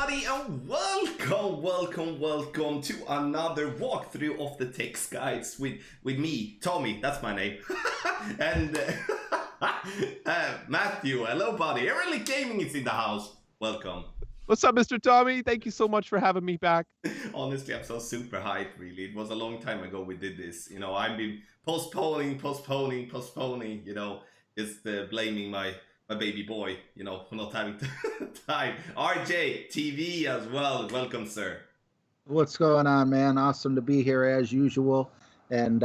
everybody, and welcome to another walkthrough of the text guides with me, Tommy. That's my name, and Matthew. Hello, buddy. Erelic Gaming is in the house. Welcome. What's up, Mr. Tommy? Thank you so much for having me back. Honestly, I'm so super hyped. Really, it was a long time ago we did this. I've been postponing. Just blaming my baby boy, for not having time. RJ, TV as well. Welcome, sir. What's going on, man? Awesome to be here as usual. And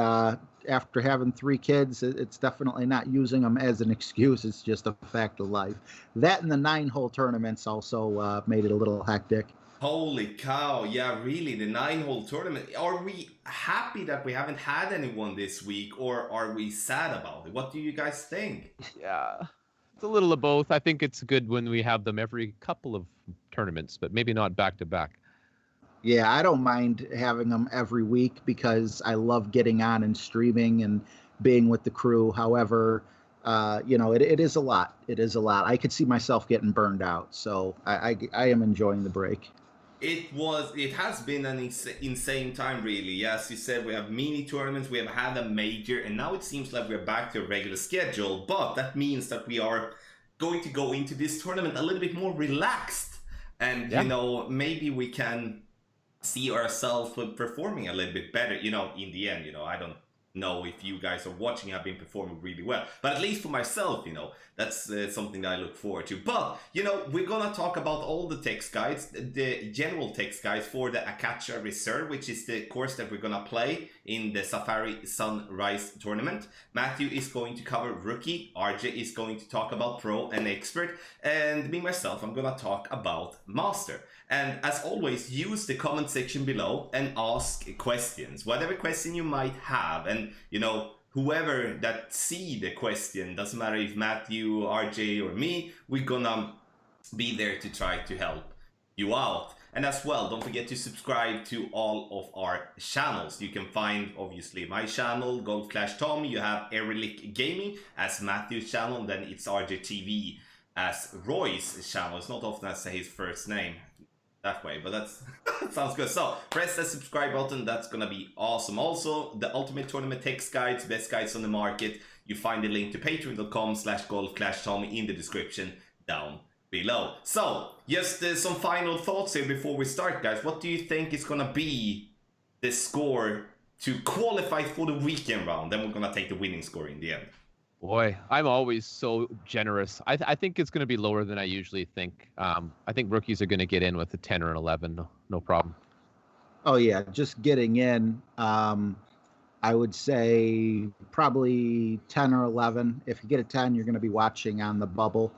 after having 3 kids, it's definitely not using them as an excuse. It's just a fact of life. That and the 9-hole tournaments also made it a little hectic. Holy cow. Yeah, really, the 9-hole tournament. Are we happy that we haven't had anyone this week, or are we sad about it? What do you guys think? Yeah, it's a little of both. I think it's good when we have them every couple of tournaments, but maybe not back to back. Yeah, I don't mind having them every week because I love getting on and streaming and being with the crew. However, it is a lot. It is a lot. I could see myself getting burned out. So I am enjoying the break. It has been an insane time, really. As you said, we have mini tournaments, we have had a major, and now it seems like we're back to a regular schedule. But that means that we are going to go into this tournament a little bit more relaxed. And, maybe we can see ourselves performing a little bit better. In the end, I don't know if you guys are watching. I've been performing really well, but at least for myself, that's something that I look forward to. But we're gonna talk about all the text guides, the general text guides for the Akacha Reserve, which is the course that we're gonna play in the Safari Sunrise tournament. Matthew is going to cover rookie, RJ is going to talk about pro and expert, and me myself, I'm gonna talk about master. And as always, use the comment section below and ask questions, whatever question you might have. And whoever that see the question, doesn't matter if Matthew, RJ, or me, we're gonna be there to try to help you out. And as well, don't forget to subscribe to all of our channels. You can find, obviously, my channel, Golf Clash Tommy. You have Erelic Gaming as Matthew's channel, and then it's RJ TV as Roy's channel. It's not often I say his first name that way, but that sounds good. So press the subscribe button. That's gonna be awesome. Also, the ultimate tournament text guides, best guides on the market. You find the link to patreon.com/golfclashtommy in the description down below. So just some final thoughts here before we start, guys. What do you think is gonna be the score to qualify for the weekend round? Then we're gonna take the winning score in the end. Boy, I'm always so generous. I think it's going to be lower than I usually think. I think rookies are going to get in with a 10 or an 11, no problem. Oh yeah, just getting in. I would say probably 10 or 11. If you get a 10, you're going to be watching on the bubble.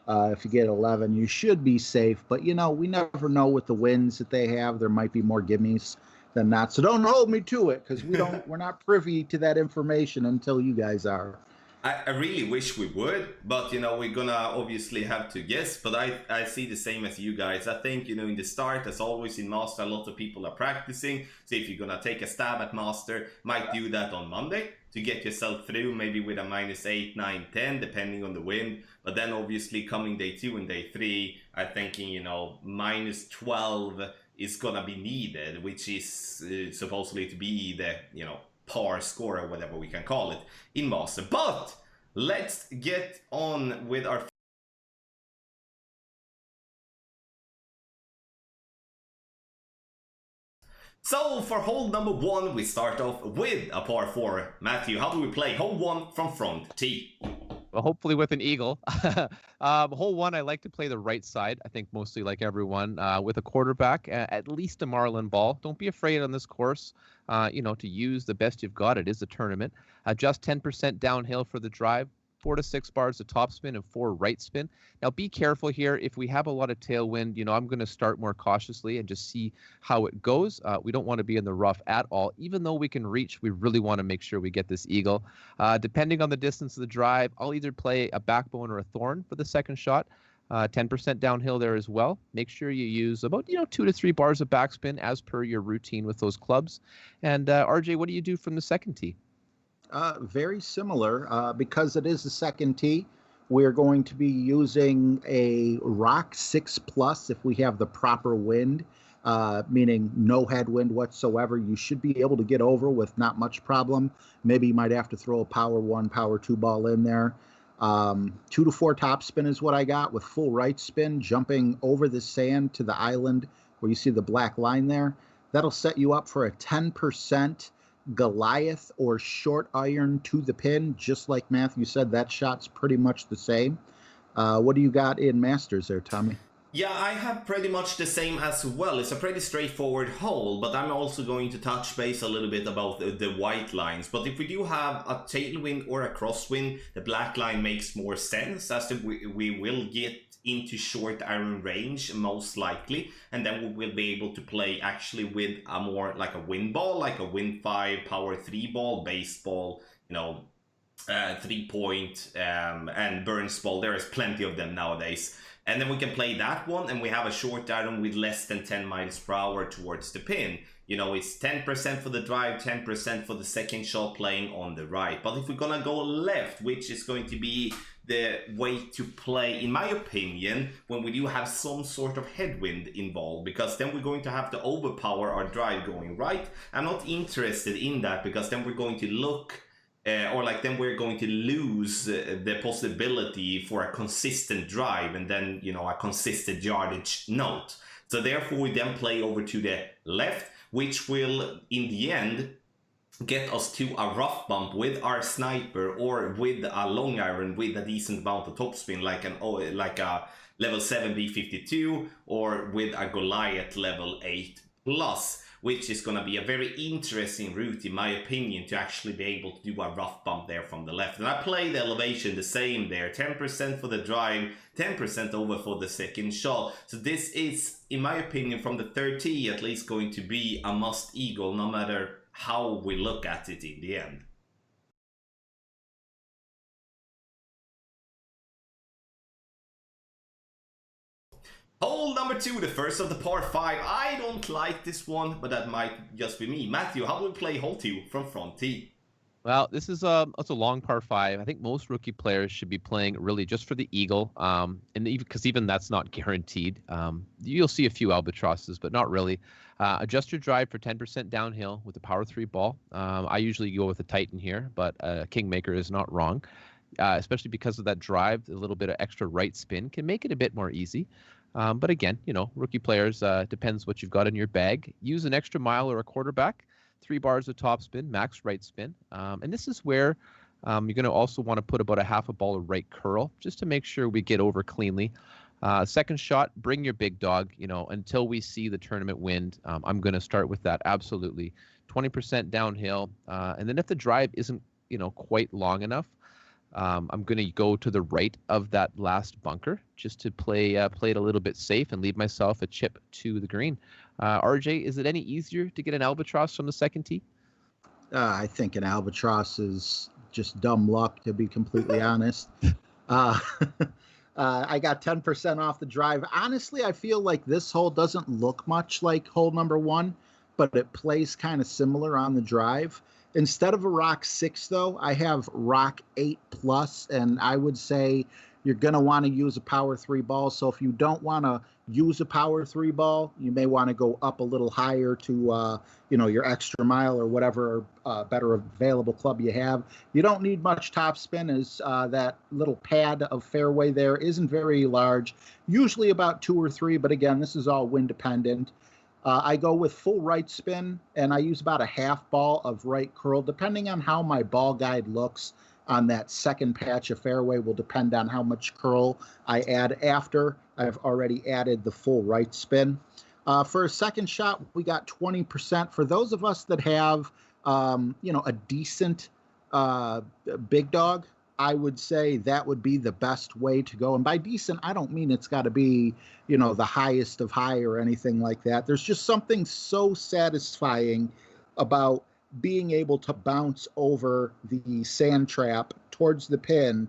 If you get 11, you should be safe. But we never know with the wins that they have. There might be more gimmies than not. So don't hold me to it because we're not privy to that information until you guys are. I really wish we would, but we're gonna obviously have to guess. But I see the same as you guys. I think in the start, as always in Master, a lot of people are practicing. So if you're gonna take a stab at Master, might do that on Monday to get yourself through, maybe with a -8, 9, 10, depending on the wind. But then obviously coming day 2 and day 3, I'm thinking -12 is gonna be needed, which is supposedly to be the par score or whatever we can call it in Master. But let's get on with our So for hole number 1, we start off with a par 4. Matthew, how do we play hole 1 from front tee? Well, hopefully with an eagle. Hole 1, I like to play the right side. I think mostly like everyone with a quarterback, at least a marlin ball. Don't be afraid on this course, to use the best you've got. It is a tournament. Just 10% downhill for the drive, 4 to 6 bars of topspin and 4 right spin. Now be careful here. If we have a lot of tailwind, I'm going to start more cautiously and just see how it goes. We don't want to be in the rough at all. Even though we can reach, we really want to make sure we get this eagle. Depending on the distance of the drive, I'll either play a backbone or a thorn for the second shot. 10% downhill there as well. Make sure you use about 2 to 3 bars of backspin as per your routine with those clubs. And RJ, what do you do from the second tee? Very similar because it is the second tee. We're going to be using a Rock 6 Plus if we have the proper wind, meaning no headwind whatsoever. You should be able to get over with not much problem. Maybe you might have to throw a Power 1, Power 2 ball in there. 2 to 4 topspin is what I got with full right spin, jumping over the sand to the island where you see the black line there. That'll set you up for a 10% Goliath or short iron to the pin. Just like Matthew said, that shot's pretty much the same. What do you got in Masters there, Tommy? Yeah, I have pretty much the same as well. It's a pretty straightforward hole, but I'm also going to touch base a little bit about the white lines. But if we do have a tailwind or a crosswind, the black line makes more sense, as we will get into short iron range most likely, and then we will be able to play actually with a more like a wind ball, like a wind 5 power 3 ball, baseball, 3-point and burns ball. There is plenty of them nowadays. And then we can play that one, and we have a short iron with less than 10 miles per hour towards the pin. It's 10% for the drive, 10% for the second shot playing on the right. But if we're gonna go left, which is going to be the way to play, in my opinion, when we do have some sort of headwind involved, because then we're going to have to overpower our drive going right. I'm not interested in that, because then we're going to look then we're going to lose the possibility for a consistent drive, and then a consistent yardage note. So therefore we then play over to the left, which will in the end get us to a rough bump with our sniper, or with a long iron with a decent amount of topspin, like a level 7 B52, or with a Goliath level 8 plus, which is going to be a very interesting route, in my opinion, to actually be able to do a rough bump there from the left. And I play the elevation the same there, 10% for the drive, 10% over for the second shot. So this is, in my opinion, from the third tee at least, going to be a must eagle, no matter how we look at it in the end. Hole number 2, the first of the par 5. I don't like this one, but that might just be me. Matthew, how do we play hole 2 from front tee? Well, this is it's a long par 5. I think most rookie players should be playing really just for the eagle, and because even that's not guaranteed. You'll see a few albatrosses, but not really. Adjust your drive for 10% downhill with a power 3 ball. I usually go with a Titan here, but Kingmaker is not wrong, especially because of that drive. A little bit of extra right spin can make it a bit more easy. But again, rookie players, depends what you've got in your bag. Use an extra mile or a quarterback, 3 bars of topspin, max right spin. And this is where you're going to also want to put about a half a ball of right curl, just to make sure we get over cleanly. Second shot, bring your big dog, until we see the tournament wind. I'm going to start with that, absolutely. 20% downhill. And then if the drive isn't, quite long enough, I'm going to go to the right of that last bunker just to play it a little bit safe and leave myself a chip to the green. RJ, is it any easier to get an albatross from the second tee? I think an albatross is just dumb luck, to be completely honest. I got 10% off the drive. Honestly, I feel like this hole doesn't look much like hole number 1, but it plays kind of similar on the drive. Instead of a Rock 6, though, I have Rock 8 plus, and I would say you're going to want to use a power 3 ball. So if you don't want to use a power 3 ball, you may want to go up a little higher to, your extra mile or whatever better available club you have. You don't need much topspin, as that little pad of fairway there isn't very large, usually about 2 or 3, but again, this is all wind dependent. I go with full right spin, and I use about a half ball of right curl. Depending on how my ball guide looks on that second patch of fairway will depend on how much curl I add after I've already added the full right spin. For a second shot, we got 20%. For those of us that have, a decent big dog, I would say that would be the best way to go. And by decent, I don't mean it's got to be, the highest of high or anything like that. There's just something so satisfying about being able to bounce over the sand trap towards the pin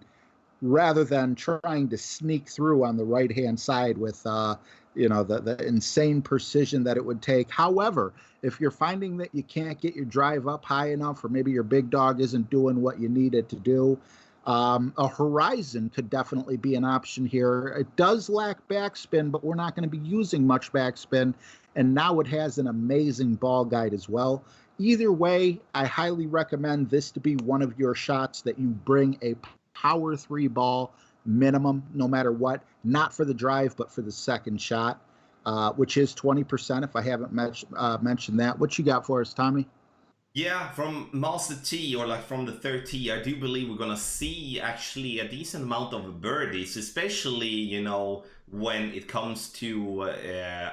rather than trying to sneak through on the right-hand side with, the insane precision that it would take. However, if you're finding that you can't get your drive up high enough, or maybe your big dog isn't doing what you need it to do, A horizon could definitely be an option here. It does lack backspin, but we're not going to be using much backspin. And now it has an amazing ball guide as well. Either way, I highly recommend this to be one of your shots that you bring a power 3 ball minimum, no matter what, not for the drive, but for the second shot, which is 20% if I haven't mentioned that. What you got for us, Tommy? Yeah, from Master T, or like from the third tee, I do believe we're gonna see actually a decent amount of birdies, especially, you know, when it comes to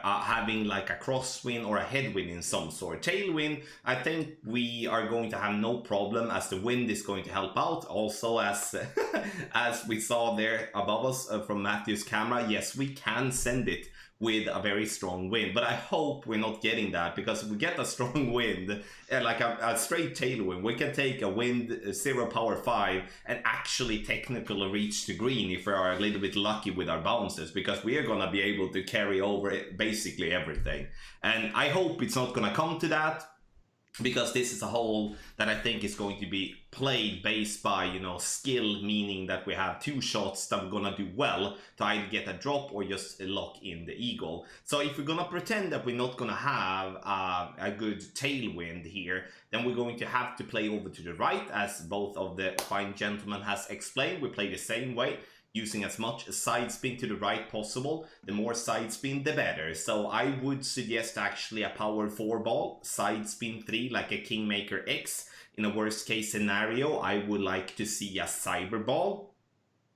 having like a crosswind or a headwind in some sort. Tailwind, I think we are going to have no problem, as the wind is going to help out. Also, as as we saw there above us from Matthew's camera, yes, we can send it with a very strong wind, but I hope we're not getting that, because if we get a strong wind, like a straight tailwind, we can take a wind 0 power 5 and actually technically reach the green if we are a little bit lucky with our bounces, because we are going to be able to carry over basically everything. And I hope it's not going to come to that, because this is a hole that I think is going to be played based by, you know, skill, meaning that we have 2 shots that we're gonna do well to either get a drop or just lock in the eagle. So if we're gonna pretend that we're not gonna have a good tailwind here, then we're going to have to play over to the right, as both of the fine gentlemen has explained. We play the same way, using as much side spin to the right possible. The more side spin, the better. So I would suggest actually a power 4 ball, side spin 3, like a Kingmaker X. In a worst case scenario, I would like to see a cyber ball,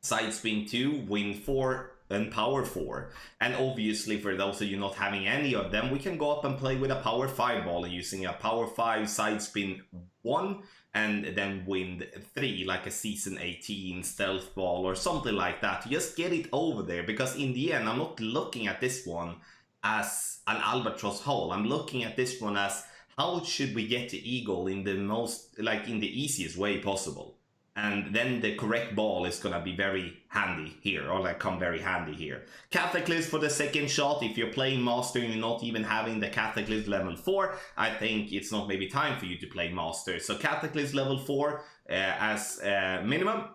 side spin 2, win 4, and power 4. And obviously, for those of you not having any of them, we can go up and play with a power 5 ball using a power 5 side spin 1, and then wind 3, like a season 18 stealth ball or something like that. Just get it over there, because in the end, I'm not looking at this one as an albatross hole. I'm looking at this one as, how should we get the eagle in the most, like in the easiest way possible? And then the correct ball is gonna be very handy here, or like come very handy here. Cataclysm for the second shot. If you're playing Master and you're not even having the Cataclysm level 4, I think it's not maybe time for you to play Master. So Cataclysm level 4 as minimum.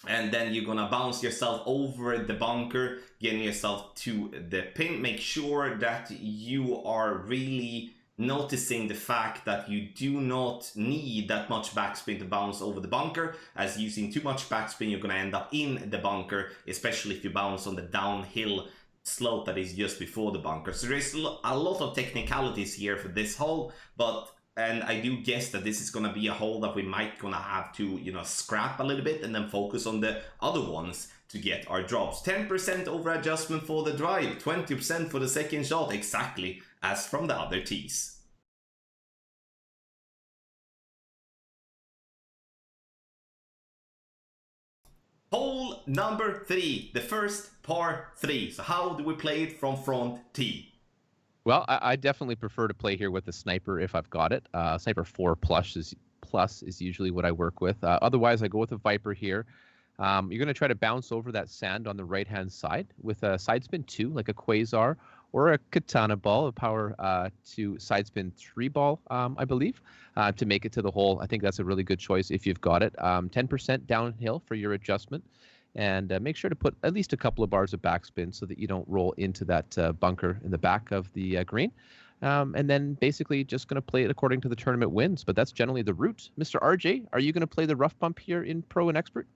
And then you're gonna bounce yourself over the bunker, getting yourself to the pin. Make sure that you are really noticing the fact that you do not need that much backspin to bounce over the bunker, as using too much backspin you're going to end up in the bunker, especially if you bounce on the downhill slope that is just before the bunker. So there's a lot of technicalities here for this hole, and I do guess that this is going to be a hole that we might gonna have to, you know, scrap a little bit and then focus on the other ones to get our drops. 10% over adjustment for the drive, 20% for the second shot, exactly as from the other tees. Hole number 3, the first par 3. So how do we play it from front tee? Well, I definitely prefer to play here with the sniper if I've got it. Sniper 4 plus is usually what I work with. Otherwise, I go with a Viper here. You're going to try to bounce over that sand on the right-hand side with a side spin 2, like a Quasar, or a Katana ball, a power 2 side spin 3 ball, I believe, to make it to the hole. I think that's a really good choice if you've got it. 10% downhill for your adjustment. And make sure to put at least a couple of bars of backspin so that you don't roll into that bunker in the back of the green. And then basically just going to play it according to the tournament wins. But that's generally the route. Mr. RJ, are you going to play the rough bump here in Pro and Expert?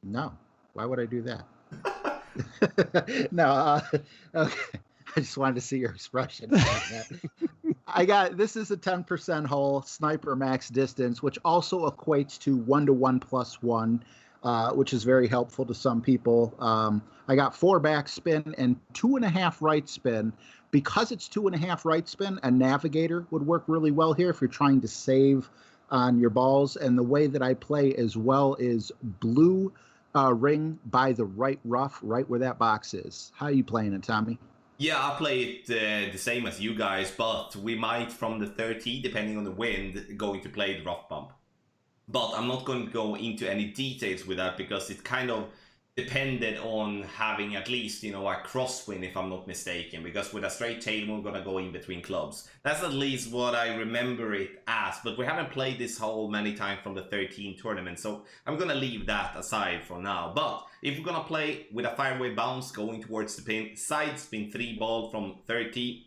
No. Why would I do that? No. Okay. I just wanted to see your expression. This is a 10% hole, sniper max distance, which also equates to 1-to-1 plus 1. Which is very helpful to some people. I got 4 backspin and 2.5 right spin. Because it's 2.5 right spin, a navigator would work really well here if you're trying to save on your balls. And the way that I play as well is blue ring by the right rough, right where that box is. How are you playing it, Tommy? Yeah, I play it the same as you guys, but we might, from the 30, depending on the wind, going to play the rough bump. But I'm not going to go into any details with that, because it kind of depended on having at least, you know, a crosswind, if I'm not mistaken, because with a straight tail we're gonna go in between clubs. That's at least what I remember it as, but we haven't played this hole many times from the 13 tournament, so I'm gonna leave that aside for now. But if we're gonna play with a fairway bounce going towards the pin, side spin 3 ball from 30,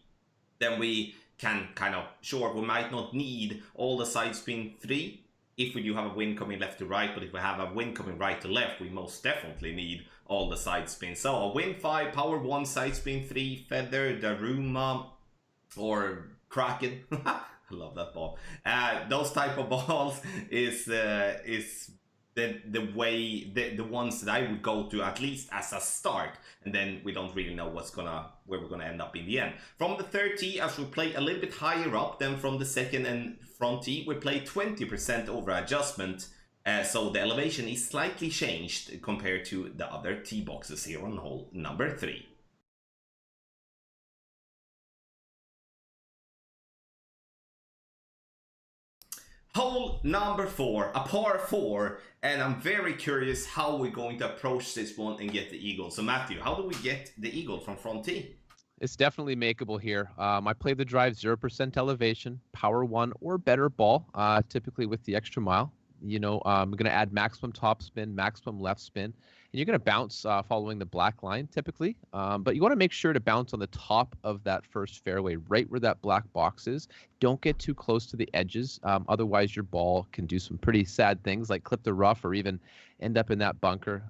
then we can kind of, sure, we might not need all the side spin 3 if we do have a wind coming left to right, but if we have a wind coming right to left, we most definitely need all the side spins. So a wind 5, power 1, side spin 3, feather, Daruma, or Kraken. I love that ball. Those type of balls is the way, the ones that I would go to at least as a start, and then we don't really know where we're gonna end up in the end. From the third tee, as we play a little bit higher up than from the second and front tee, we play 20% over adjustment, so the elevation is slightly changed compared to the other tee boxes here on hole number 3. Hole number 4, a par 4, and I'm very curious how we're going to approach this one and get the eagle. So Matthew, how do we get the eagle from front tee? It's definitely makeable here. I play the drive 0% elevation, power 1 or better ball, typically with the extra mile. You know, I'm going to add maximum top spin, maximum left spin, and you're going to bounce following the black line typically. But you want to make sure to bounce on the top of that first fairway, right where that black box is. Don't get too close to the edges. Otherwise, your ball can do some pretty sad things like clip the rough or even end up in that bunker.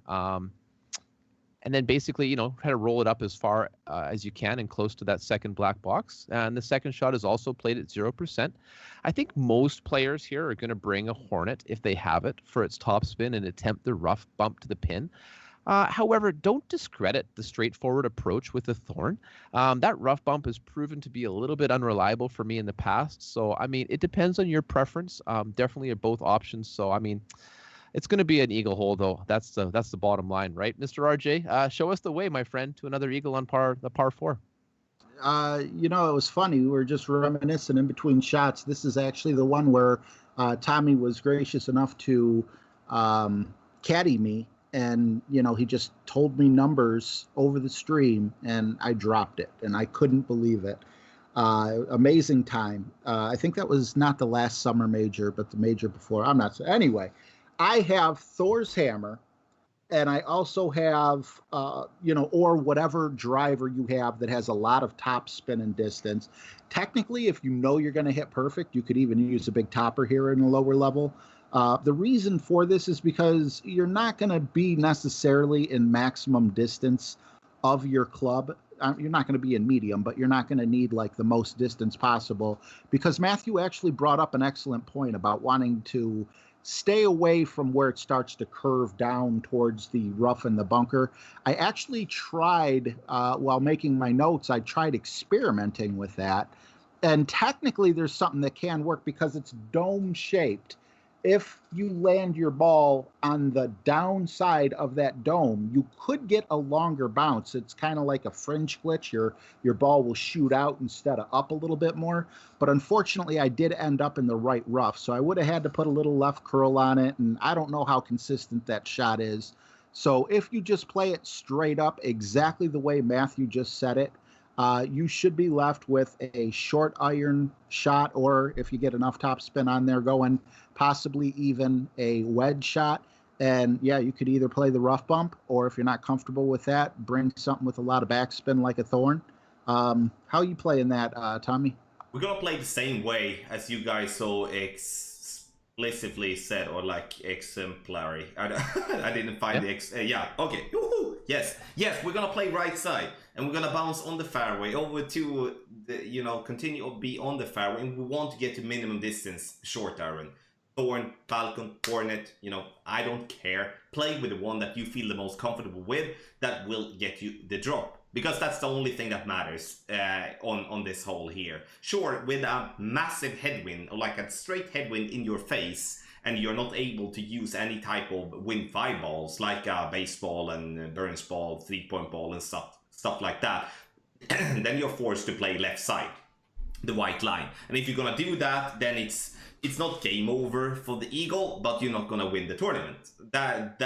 And then basically, you know, try to roll it up as far as you can and close to that second black box. And the second shot is also played at 0%. I think most players here are going to bring a Hornet if they have it for its top spin and attempt the rough bump to the pin. However, don't discredit the straightforward approach with the Thorn. That rough bump has proven to be a little bit unreliable for me in the past. So, I mean, it depends on your preference. Definitely are both options. So, I mean, it's going to be an eagle hole, though. That's the bottom line, right, Mr. RJ? Show us the way, my friend, to another eagle on the par 4. You know, it was funny. We were just reminiscing in between shots. This is actually the one where Tommy was gracious enough to caddy me, and you know, he just told me numbers over the stream, and I dropped it, and I couldn't believe it. Amazing time. I think that was not the last summer major, but the major before. I'm not. Anyway, I have Thor's hammer, and I also have, you know, or whatever driver you have that has a lot of top spin and distance. Technically, if you know you're going to hit perfect, you could even use a big topper here in the lower level. The reason for this is because you're not going to be necessarily in maximum distance of your club. You're not going to be in medium, but you're not going to need like the most distance possible, because Matthew actually brought up an excellent point about wanting to stay away from where it starts to curve down towards the rough and the bunker. I actually tried, while making my notes, I tried experimenting with that. And technically there's something that can work because it's dome shaped. If you land your ball on the downside of that dome, you could get a longer bounce. It's kind of like a fringe glitch. Your ball will shoot out instead of up a little bit more. But unfortunately, I did end up in the right rough. So I would have had to put a little left curl on it. And I don't know how consistent that shot is. So if you just play it straight up exactly the way Matthew just said it, you should be left with a short iron shot, or if you get enough top spin on there going, possibly even a wedge shot. And yeah, you could either play the rough bump, or if you're not comfortable with that, bring something with a lot of backspin like a Thorn. How are you playing that, Tommy? We're gonna play the same way as you guys so explicitly said, or like exemplary. I didn't find the yeah, okay. Woo-hoo! Yes, we're gonna play right side, and we're gonna bounce on the fairway over to the, you know, continue to be on the fairway, and we want to get to minimum distance short iron. Thorn, Falcon, Hornet, you know, I don't care. Play with the one that you feel the most comfortable with, that will get you the drop. Because that's the only thing that matters on this hole here. Sure, with a massive headwind, or like a straight headwind in your face, and you're not able to use any type of wind 5 balls, like a baseball and Burns ball, 3-point ball and stuff like that, then you're forced to play left side. the white line. And if you're gonna do that, then it's not game over for the eagle, but you're not gonna win the tournament. That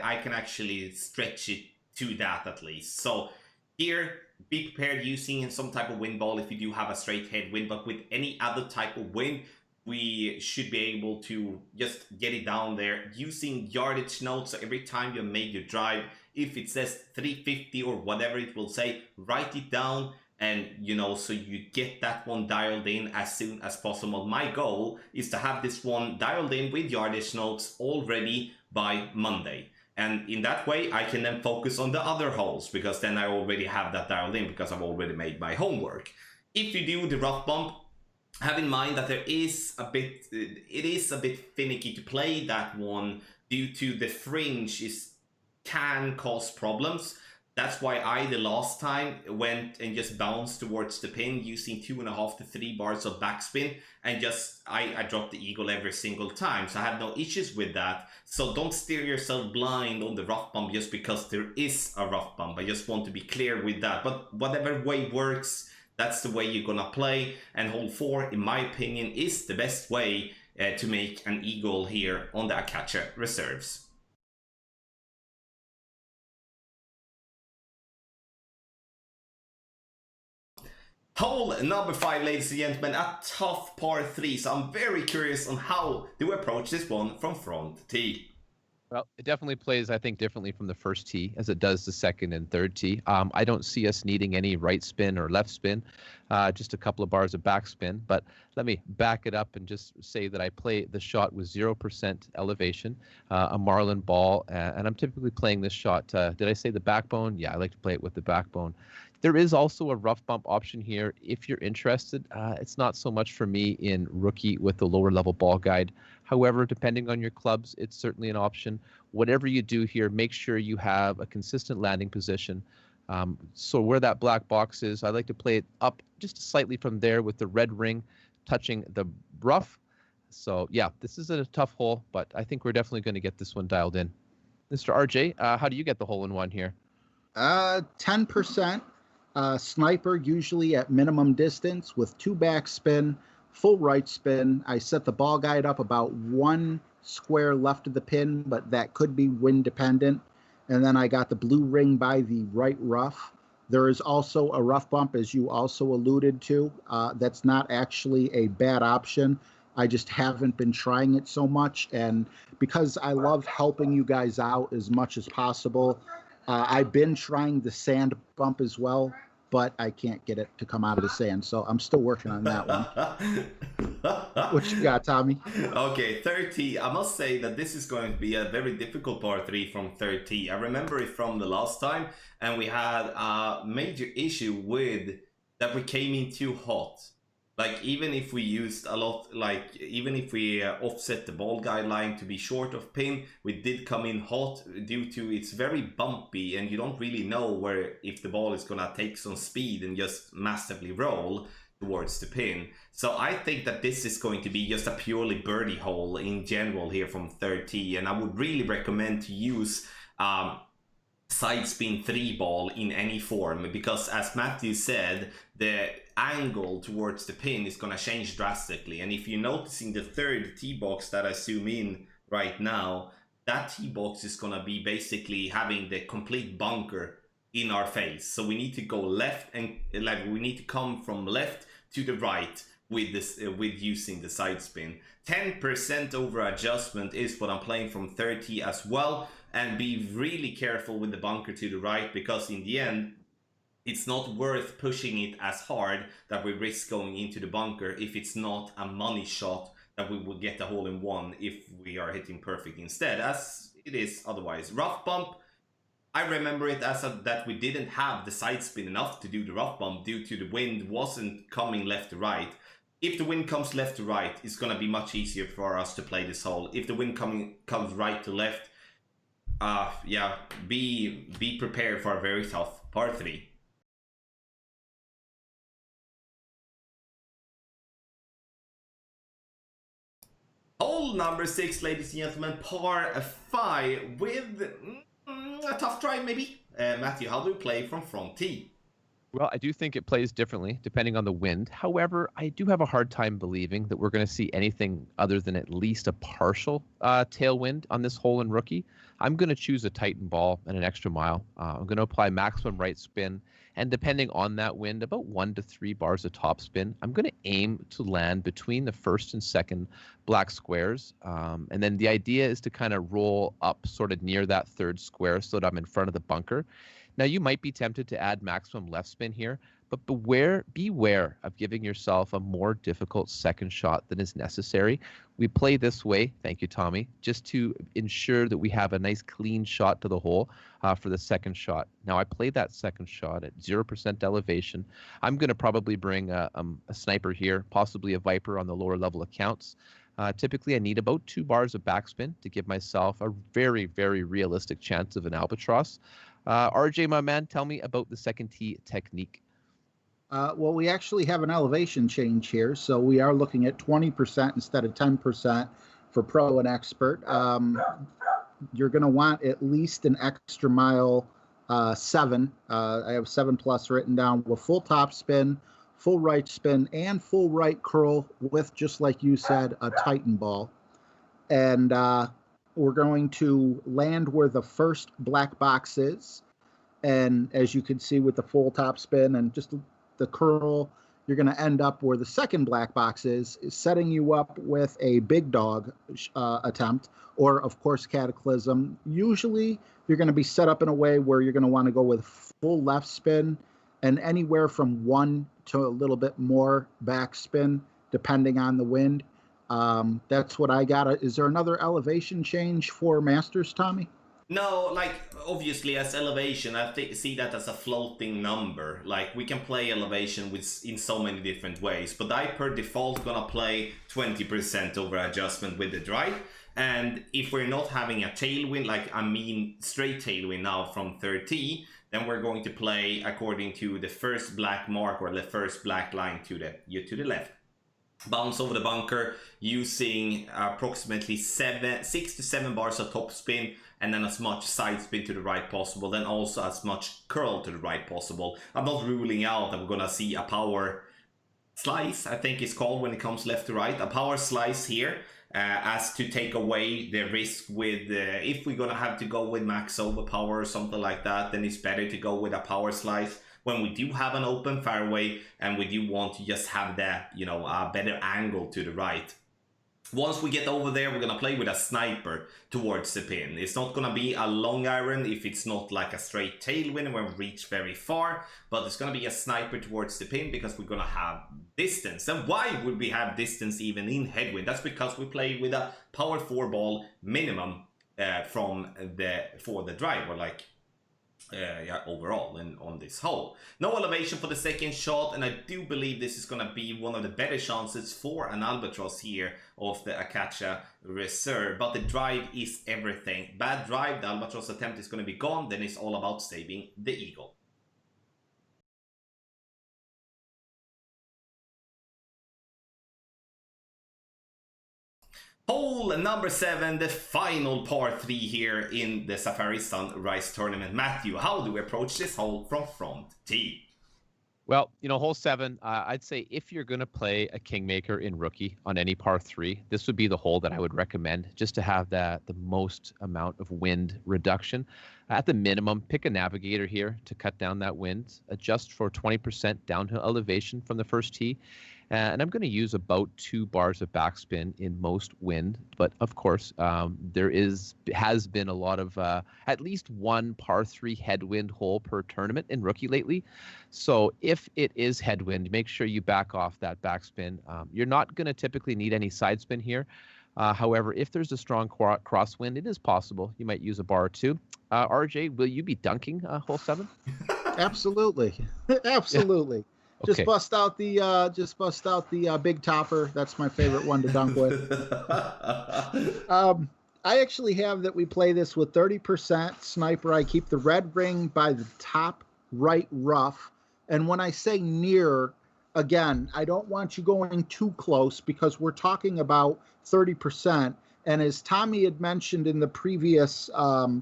I can actually stretch it to that at least. So here, be prepared using some type of wind ball if you do have a straight head wind, but with any other type of wind, we should be able to just get it down there using yardage notes. So every time you make your drive, if it says 350 or whatever it will say, write it down, and you know, so you get that one dialed in as soon as possible. My goal is to have this one dialed in with yardage notes already by Monday. And in that way, I can then focus on the other holes, because then I already have that dialed in, because I've already made my homework. If you do the rough bump, have in mind that it is a bit finicky to play that one due to the fringe can cause problems. That's why I, the last time, went and just bounced towards the pin using 2.5 to 3 bars of backspin, and I dropped the eagle every single time. So I had no issues with that. So don't steer yourself blind on the rough bump just because there is a rough bump. I just want to be clear with that. But whatever way works, that's the way you're gonna play. And hole 4, in my opinion, is the best way to make an eagle here on the Akacha reserves. Hole number 5, ladies and gentlemen, a tough par 3. So I'm very curious on how do we approach this one from front tee. Well, it definitely plays, I think, differently from the first tee as it does the second and third tee. I don't see us needing any right spin or left spin, just a couple of bars of backspin. But let me back it up and just say that I play the shot with 0% elevation, a marlin ball, and I'm typically playing this shot. Did I say the backbone? Yeah, I like to play it with the backbone. There is also a rough bump option here if you're interested. It's not so much for me in rookie with the lower level ball guide. However, depending on your clubs, it's certainly an option. Whatever you do here, make sure you have a consistent landing position. So where that black box is, I like to play it up just slightly from there with the red ring touching the rough. So yeah, this is a tough hole, but I think we're definitely going to get this one dialed in. Mr. RJ, how do you get the hole in one here? 10%. Sniper, usually at minimum distance with 2 backspin, full right spin. I set the ball guide up about 1 square left of the pin, but that could be wind dependent. And then I got the blue ring by the right rough. There is also a rough bump, as you also alluded to. That's not actually a bad option. I just haven't been trying it so much. And because I love helping you guys out as much as possible, I've been trying the sand bump as well, but I can't get it to come out of the sand. So I'm still working on that one. What you got, Tommy? Okay, 3rd tee. I must say that this is going to be a very difficult par 3 from 3rd tee. I remember it from the last time, and we had a major issue with that we came in too hot. Like, even if we used a lot, like, even if we offset the ball guideline to be short of pin, we did come in hot due to it's very bumpy, and you don't really know where, if the ball is gonna take some speed and just massively roll towards the pin. So I think that this is going to be just a purely birdie hole in general here from 3rd tee, and I would really recommend to use side spin 3 ball in any form, because as Matthew said, the angle towards the pin is going to change drastically. And if you're noticing the 3rd tee box that I zoom in right now, that tee box is going to be basically having the complete bunker in our face. So we need to go left, and like we need to come from left to the right with this with using the side spin. 10% over adjustment is what I'm playing from 3rd tee as well. And be really careful with the bunker to the right, because in the end, it's not worth pushing it as hard that we risk going into the bunker if it's not a money shot that we would get a hole in one if we are hitting perfect instead, as it is otherwise. Rough bump, I remember it as that we didn't have the side spin enough to do the rough bump due to the wind wasn't coming left to right. If the wind comes left to right, it's going to be much easier for us to play this hole. If the wind comes right to left, yeah, be prepared for a very tough par 3. Hole number 6, ladies and gentlemen, par 5 with a tough try maybe. Matthew, how do you play from front tee? Well, I do think it plays differently depending on the wind. However, I do have a hard time believing that we're going to see anything other than at least a partial tailwind on this hole in rookie. I'm going to choose a Titan ball and an extra mile. I'm going to apply maximum right spin, and depending on that wind, about 1 to 3 bars of top spin. I'm going to aim to land between the first and second black squares, and then the idea is to kind of roll up sort of near that third square so that I'm in front of the bunker. Now, you might be tempted to add maximum left spin here, but beware of giving yourself a more difficult second shot than is necessary. We play this way, thank you, Tommy, just to ensure that we have a nice clean shot to the hole for the second shot. Now, I played that second shot at 0% elevation. I'm going to probably bring a sniper here, possibly a Viper on the lower level accounts. Typically, I need about 2 bars of backspin to give myself a very, very realistic chance of an albatross. RJ, my man, tell me about the second tee technique. Well, we actually have an elevation change here, so we are looking at 20% instead of 10% for pro and expert. You're going to want at least an extra mile 7. I have 7+ written down with full top spin, full right spin, and full right curl with, just like you said, a Titan ball. And we're going to land where the first black box is. And as you can see with the full top spin and just the curl, you're going to end up where the second black box is setting you up with a big dog attempt, or of course Cataclysm. Usually you're going to be set up in a way where you're going to want to go with full left spin and anywhere from 1 to a little bit more back spin, depending on the wind. That's what I got. Is there another elevation change for Masters, Tommy? No, like, obviously as elevation, I see that as a floating number. Like, we can play elevation in so many different ways, but I per default gonna play 20% over adjustment with the drive. And if we're not having a tailwind, like straight tailwind now from 30, then we're going to play according to the first black mark or the first black line to the left. Bounce over the bunker using approximately 6 to 7 bars of top spin, and then as much side spin to the right possible, then also as much curl to the right possible. I'm not ruling out that we're gonna see a power slice, I think it's called when it comes left to right, a power slice here, as to take away the risk with if we're gonna have to go with max overpower or something like that, then it's better to go with a power slice when we do have an open fairway and we do want to just have that, a better angle to the right. Once we get over there, we're gonna play with a sniper towards the pin. It's not gonna be a long iron if it's not like a straight tailwind when we reach very far, but it's gonna be a sniper towards the pin because we're gonna have distance. And why would we have distance even in headwind? That's because we play with a power 4 ball minimum for the drive, or like overall on this hole. No elevation for the second shot, and I do believe this is going to be one of the better chances for an albatross here of the Acacia Reserve, but the drive is everything. Bad drive, the albatross attempt is going to be gone, then it's all about saving the eagle. Hole number 7, the final par 3 here in the Safari Sunrise Tournament. Matthew, how do we approach this hole from front tee? Well, hole 7, I'd say if you're going to play a Kingmaker in rookie on any par 3, this would be the hole that I would recommend, just to have the most amount of wind reduction. At the minimum, pick a navigator here to cut down that wind, adjust for 20% downhill elevation from the first tee. And I'm going to use about 2 bars of backspin in most wind. But of course, there has been a lot of at least 1 par 3 headwind hole per tournament in rookie lately. So if it is headwind, make sure you back off that backspin. You're not going to typically need any side spin here. However, if there's a strong crosswind, it is possible you might use a bar or 2. RJ, will you be dunking hole 7? Absolutely. Absolutely. Yeah. Okay. Just bust out the big topper. That's my favorite one to dunk with. I actually have that we play this with 30% sniper. I keep the red ring by the top right rough. And when I say near, again, I don't want you going too close because we're talking about 30%. And as Tommy had mentioned in the previous hole,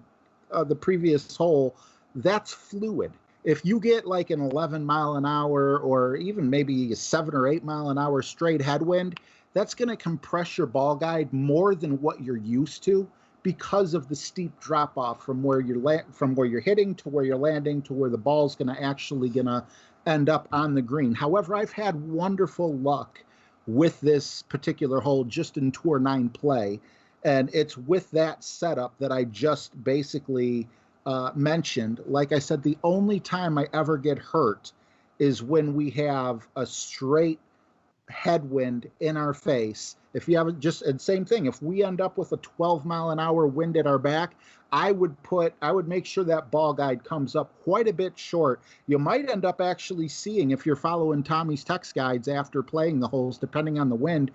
that's fluid. if you get like an 11 mile an hour or even maybe a 7 or 8 mile an hour straight headwind, that's going to compress your ball guide more than what you're used to because of the steep drop off from where you're hitting to where you're landing to where the ball's going to actually end up on the green. However, I've had wonderful luck with this particular hole just in Tour 9 play, and it's with that setup that I just basically mentioned. Like I said, the only time I ever get hurt is when we have a straight headwind in our face. If you have just and same thing, if we end up with a 12 mile an hour wind at our back, I would make sure that ball guide comes up quite a bit short. You might end up actually seeing, if you're following Tommy's text guides after playing the holes, depending on the wind,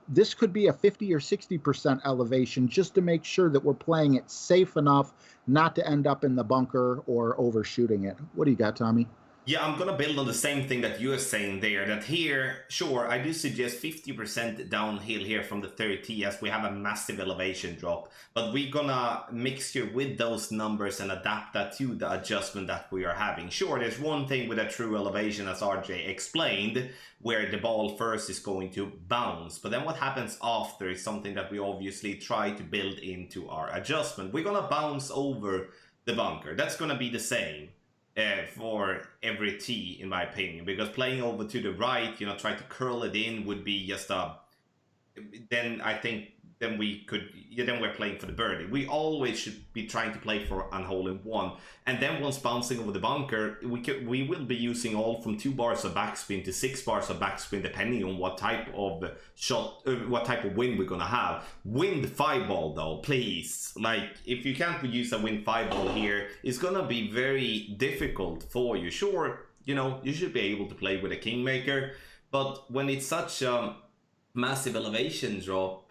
this could be a 50 or 60% elevation just to make sure that we're playing it safe enough not to end up in the bunker or overshooting it. What do you got, Tommy? Yeah, I'm gonna build on the same thing that you're saying there, that here, sure, I do suggest 50% downhill here from the 30 as we have a massive elevation drop, but we're gonna mixture with those numbers and adapt that to the adjustment that we are having. Sure, there's one thing with a true elevation, as RJ explained, where the ball first is going to bounce, but then what happens after is something that we obviously try to build into our adjustment. We're gonna bounce over the bunker. That's gonna be the same for every tee, in my opinion, because playing over to the right, try to curl it in would be just then I think then we're playing for the birdie. We always should be trying to play for an hole in one, and then once bouncing over the bunker, we will be using all from 2 bars of backspin to 6 bars of backspin, depending on what type of shot, what type of wind we're gonna have. Wind 5 ball though, please. Like, if you can't use a wind 5 ball here, it's gonna be very difficult for you. Sure, you should be able to play with a kingmaker, but when it's such a massive elevation drop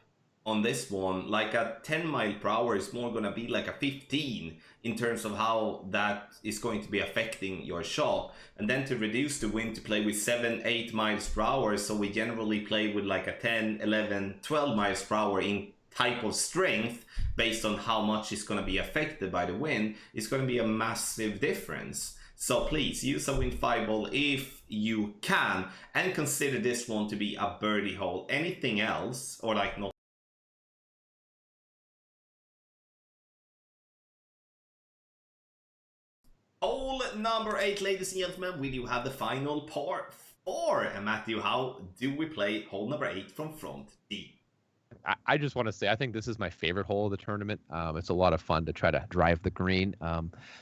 on this one, like a 10 mile per hour is more going to be like a 15 in terms of how that is going to be affecting your shot. And then to reduce the wind to play with 7-8 miles per hour, so we generally play with like a 10, 11, 12 miles per hour in type of strength based on how much is going to be affected by the wind, it's going to be a massive difference. So please use a wind 5 ball if you can, and consider this one to be a birdie hole. Anything else, or like not hole number 8, ladies and gentlemen, we do have the final par 4. And Matthew, how do we play hole number 8 from front tee? I just want to say, I think this is my favorite hole of the tournament. It's a lot of fun to try to drive the green.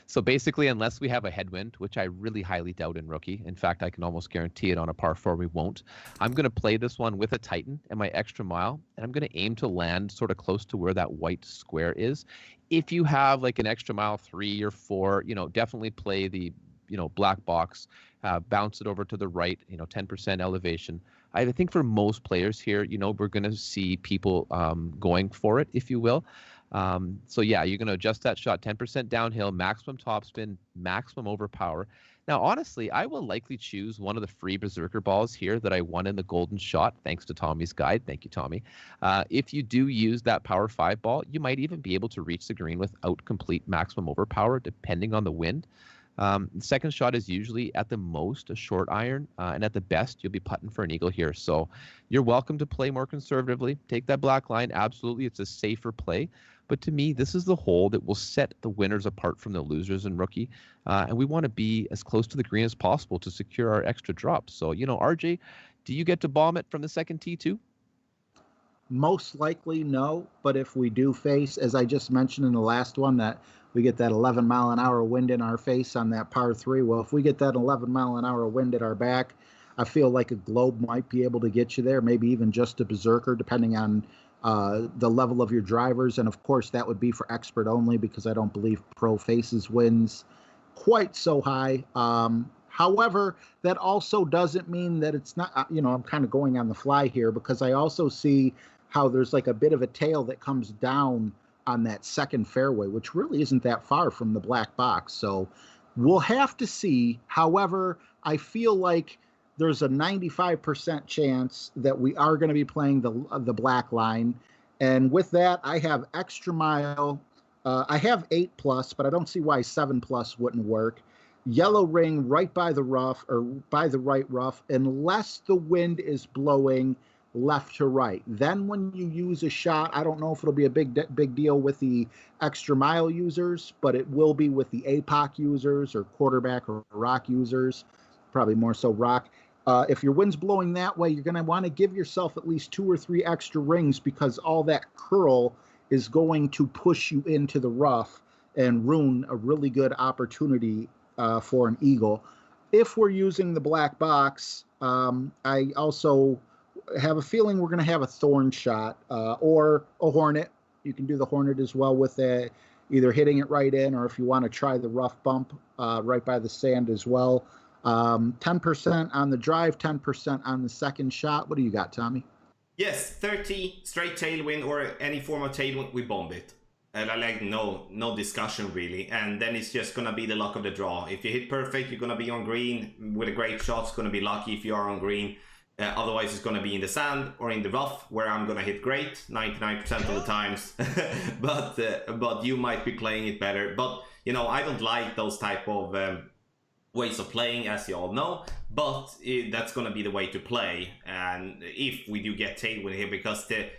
So basically, unless we have a headwind, which I really highly doubt in rookie. In fact, I can almost guarantee it on a par 4 we won't. I'm going to play this one with a Titan and my extra mile, and I'm going to aim to land sort of close to where that white square is. If you have like an extra mile 3 or 4, definitely play the black box, bounce it over to the right, 10% elevation. I think for most players here, we're going to see people going for it, if you will. So yeah, you're going to adjust that shot 10% downhill, maximum topspin, maximum overpower. Now, honestly, I will likely choose one of the free Berserker balls here that I won in the golden shot, thanks to Tommy's guide. Thank you, Tommy. If you do use that power 5 ball, you might even be able to reach the green without complete maximum overpower, depending on the wind. The second shot is usually at the most a short iron, and at the best, you'll be putting for an eagle here. So you're welcome to play more conservatively. Take that black line. Absolutely, it's a safer play. But to me, this is the hole that will set the winners apart from the losers in rookie. And we want to be as close to the green as possible to secure our extra drops. So, RJ, do you get to bomb it from the second tee too? Most likely no, but if we do face, as I just mentioned in the last one, that we get that 11 mile an hour wind in our face on that par 3, well, if we get that 11 mile an hour wind at our back, I feel like a globe might be able to get you there, maybe even just a Berserker, depending on the level of your drivers. And of course, that would be for expert only, because I don't believe pro faces winds quite so high. However, that also doesn't mean that it's not, I'm kind of going on the fly here, because I also see how there's like a bit of a tail that comes down on that second fairway, which really isn't that far from the black box. So we'll have to see. However, I feel like there's a 95% chance that we are going to be playing the black line. And with that, I have extra mile. I have 8+, but I don't see why 7+ wouldn't work. yellow ring right by the rough or by the right rough, unless the wind is blowing left to right. Then when you use a shot, I don't know if it'll be a big deal with the extra mile users, but it will be with the APOC users or quarterback or rock users, probably more so rock. If your wind's blowing that way, you're going to want to give yourself at least 2 or 3 extra rings, because all that curl is going to push you into the rough and ruin a really good opportunity for an eagle. If we're using the black box, I also have a feeling we're going to have a thorn shot or a hornet. You can do the hornet as well with either hitting it right in, or if you want to try the rough bump right by the sand as well. 10% on the drive, 10% on the second shot. What do you got, Tommy? Yes, 30 straight tailwind or any form of tailwind, we bomb it. And I like no discussion really. And then it's just gonna be the luck of the draw. If you hit perfect, you're gonna be on green with a great shot. It's gonna be lucky if you are on green. Otherwise, it's gonna be in the sand or in the rough, where I'm gonna hit great 99% of the times. but you might be playing it better. But you know, I don't like those type of ways of playing, as you all know, but that's going to be the way to play. And if we do get tailwind here, because the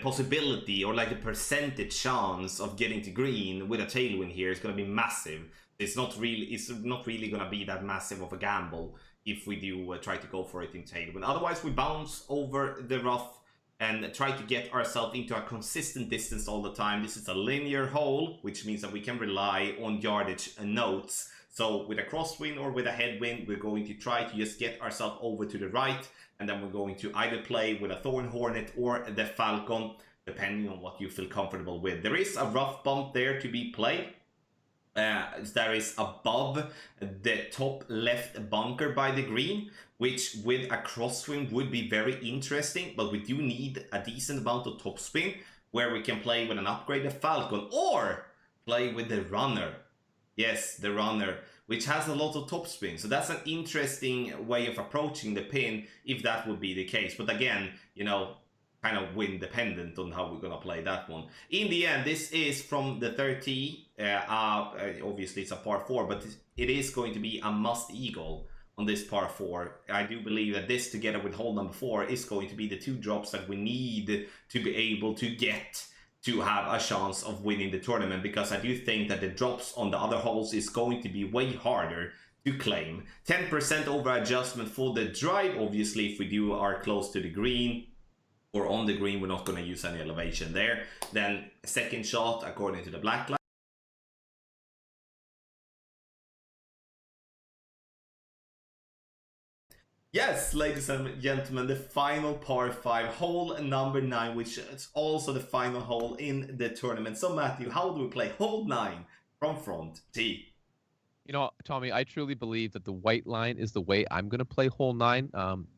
possibility, or like the percentage chance of getting to green with a tailwind here is going to be massive. It's not really going to be that massive of a gamble if we do try to go for it in tailwind. Otherwise, we bounce over the rough and try to get ourselves into a consistent distance all the time. This is a linear hole, which means that we can rely on yardage notes. So with a crosswind or with a headwind, we're going to try to just get ourselves over to the right, and then we're going to either play with a Thorn Hornet or the Falcon, depending on what you feel comfortable with. There is a rough bump there to be played. That is above the top left bunker by the green, which with a crosswind would be very interesting, but we do need a decent amount of topspin where we can play with an upgraded Falcon or play with the runner. Yes, the runner, which has a lot of topspin. So that's an interesting way of approaching the pin if that would be the case. But again, you know, kind of wind dependent on how we're gonna play that one. In the end, this is from the 30. Obviously it's a par 4, but it is going to be a must eagle on this par 4. I do believe that this, together with hole number 4, is going to be the 2 drops that we need to be able to get to have a chance of winning the tournament, because I do think that the drops on the other holes is going to be way harder to claim. 10% over adjustment for the drive. Obviously, if we are close to the green or on the green, we're not going to use any elevation there. Then second shot, according to the black line. Yes, ladies and gentlemen, the final par 5, hole number 9, which is also the final hole in the tournament. So Matthew, how do we play hole 9 from front tee? You know, Tommy, I truly believe that the white line is the way I'm going to play hole 9.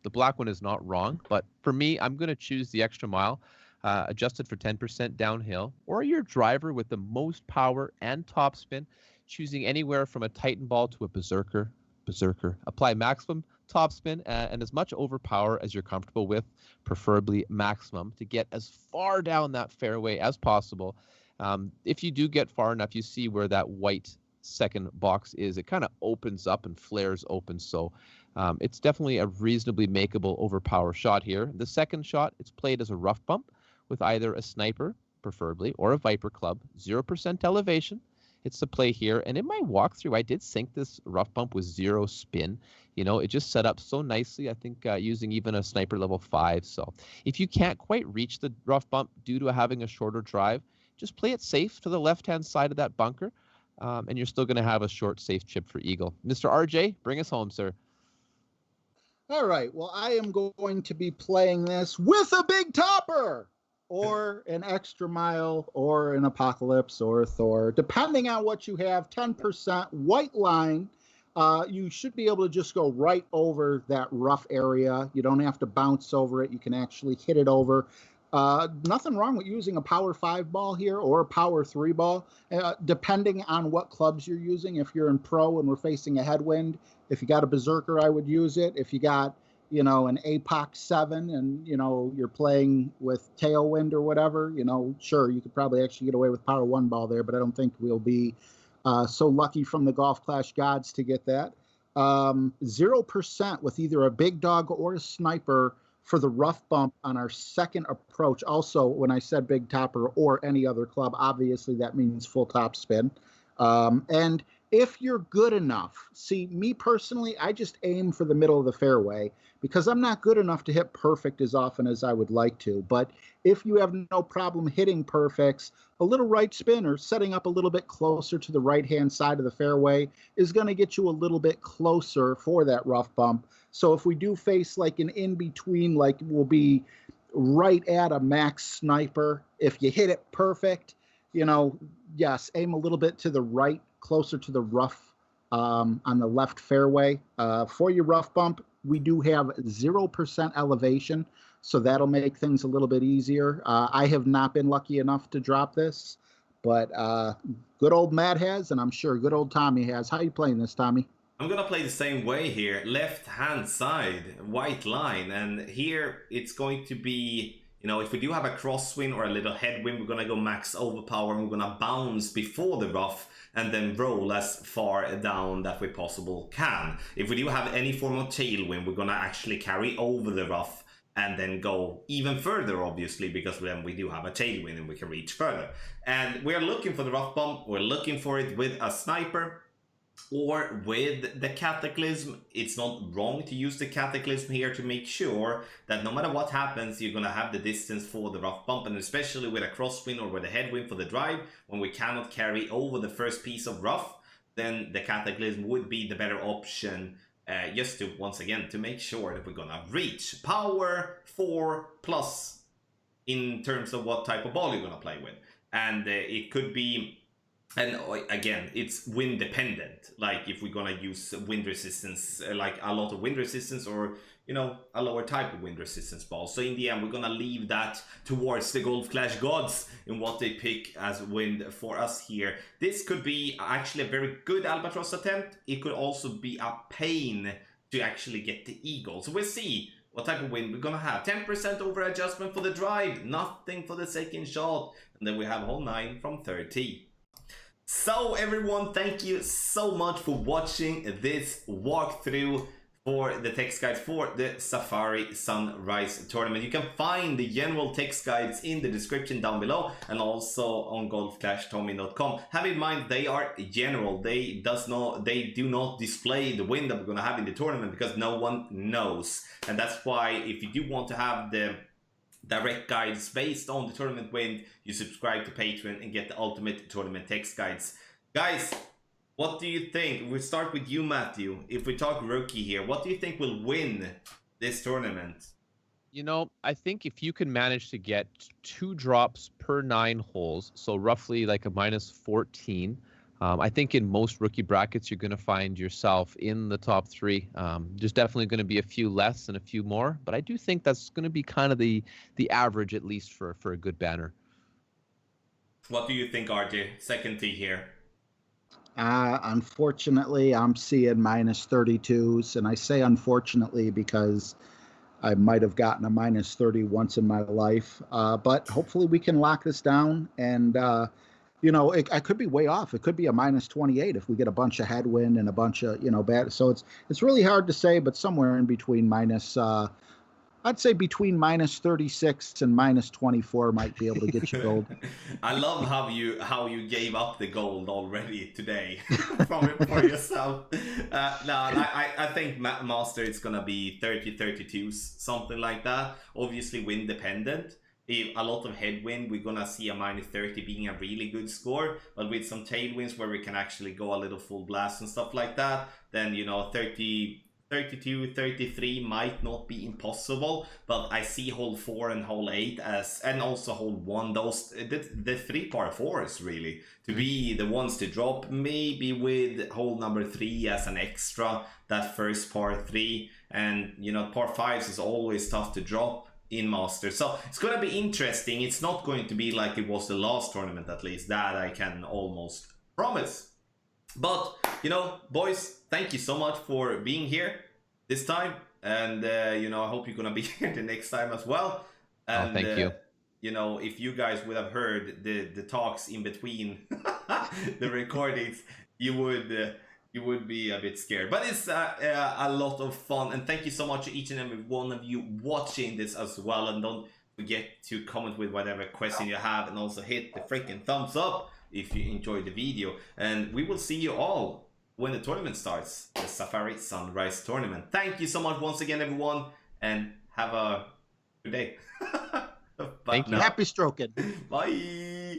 The black one is not wrong, but for me, I'm going to choose the extra mile, adjusted for 10% downhill, or your driver with the most power and topspin, choosing anywhere from a Titan ball to a berserker. Apply maximum topspin and as much overpower as you're comfortable with, preferably maximum, to get as far down that fairway as possible. If you do get far enough, you see where that white second box is. It kind of opens up and flares open, so it's definitely a reasonably makeable overpower shot here. The second shot, it's played as a rough bump with either a sniper, preferably, or a Viper club, 0% elevation. It's the play here, and in my walkthrough, I did sink this rough bump with 0 spin. You know, it just set up so nicely, I think, using even a sniper level 5. So if you can't quite reach the rough bump due to having a shorter drive, just play it safe to the left-hand side of that bunker, and you're still going to have a short, safe chip for eagle. Mr. RJ, bring us home, sir. All right. Well, I am going to be playing this with a big topper, or an extra mile, or an apocalypse, or a Thor, depending on what you have. 10% white line. You should be able to just go right over that rough area. You don't have to bounce over it. You can actually hit it over. Nothing wrong with using a power 5 ball here or a power 3 ball, depending on what clubs you're using. If you're in pro and we're facing a headwind, if you got a berserker, I would use it. If you got, you know, an APOC 7 and, you know, you're playing with tailwind or whatever, you know, sure, you could probably actually get away with power 1 ball there, but I don't think we'll be So lucky from the Golf Clash gods to get that. 0% with either a big dog or a sniper for the rough bump on our second approach. Also, when I said big topper or any other club, obviously that means full top spin. And if you're good enough, see, me personally, I just aim for the middle of the fairway because I'm not good enough to hit perfect as often as I would like to. But if you have no problem hitting perfects, a little right spin or setting up a little bit closer to the right-hand side of the fairway is going to get you a little bit closer for that rough bump. So if we do face like an in-between, like we'll be right at a max sniper, if you hit it perfect, yes, aim a little bit to the right, closer to the rough on the left fairway. For your rough bump, we do have 0% elevation, so that'll make things a little bit easier. I have not been lucky enough to drop this, but good old Matt has, and I'm sure good old Tommy has. How are you playing this, Tommy? I'm gonna play the same way here. Left hand side, white line, and here it's going to be, if we do have a crosswind or a little headwind, we're gonna go max overpower and we're gonna bounce before the rough and then roll as far down that we possible can. If we do have any form of tailwind, we're gonna actually carry over the rough and then go even further, obviously, because then we do have a tailwind and we can reach further. And we're looking for the rough bump, we're looking for it with a sniper or with the Cataclysm. It's not wrong to use the Cataclysm here to make sure that no matter what happens, you're going to have the distance for the rough bump, and especially with a crosswind or with a headwind for the drive, when we cannot carry over the first piece of rough, then the Cataclysm would be the better option, just to, once again, to make sure that we're going to reach power 4+ in terms of what type of ball you're going to play with. And it could be, and again, it's wind dependent. Like if we're gonna use wind resistance, like a lot of wind resistance, or a lower type of wind resistance ball. So in the end, we're gonna leave that towards the Golf Clash gods in what they pick as wind for us here. This could be actually a very good albatross attempt. It could also be a pain to actually get the eagle. So we'll see what type of wind we're gonna have. 10% over adjustment for the drive, nothing for the second shot, and then we have hole 9 from 30. So everyone, thank you so much for watching this walkthrough for the text guide for the Safari Sunrise tournament. You can find the general text guides in the description down below and also on golfclashtommy.com. Have in mind they are general. They do not display the win that we're going to have in the tournament because no one knows. And that's why if you do want to have the direct guides based on the tournament win, you subscribe to Patreon and get the ultimate tournament text guides. Guys, what do you think? We'll start with you, Matthew. If we talk rookie here, what do you think will win this tournament? I think if you can manage to get 2 drops per 9 holes, so roughly like a -14, I think in most rookie brackets, you're going to find yourself in the top 3. There's definitely going to be a few less and a few more, but I do think that's going to be kind of the average, at least for a good banner. What do you think, RJ? Second tee here. Unfortunately, I'm seeing -32s, and I say unfortunately because I might have gotten a -30 once in my life. But hopefully we can lock this down, and I could be way off. It could be a -28 if we get a bunch of headwind and a bunch of bad. So it's really hard to say, but somewhere in between I'd say between -36 and -24 might be able to get you gold. I love how you gave up the gold already today for yourself. No, I think Master it's gonna be 30-32s, something like that. Obviously wind dependent. If a lot of headwind, we're gonna see a -30 being a really good score, but with some tailwinds where we can actually go a little full blast and stuff like that, then 32, 33 might not be impossible. But I see hole 4 and hole 8 and also hole 1, those the 3 par 4s really to be the ones to drop, maybe with hole number 3 as an extra, that first par 3, and par 5s is always tough to drop in Master. So it's gonna be interesting. It's not going to be like it was the last tournament, at least that I can almost promise. But boys, thank you so much for being here this time, and I hope you're gonna be here the next time as well. And thank you. If you guys would have heard the talks in between the recordings, you would be a bit scared. But it's a lot of fun, and thank you so much to each and every one of you watching this as well. And don't forget to comment with whatever question you have, and also hit the freaking thumbs up if you enjoyed the video. And we will see you all when the tournament starts, the Safari Sunrise Tournament. Thank you so much once again, everyone, and have a good day. Thank you. Happy stroking. Bye.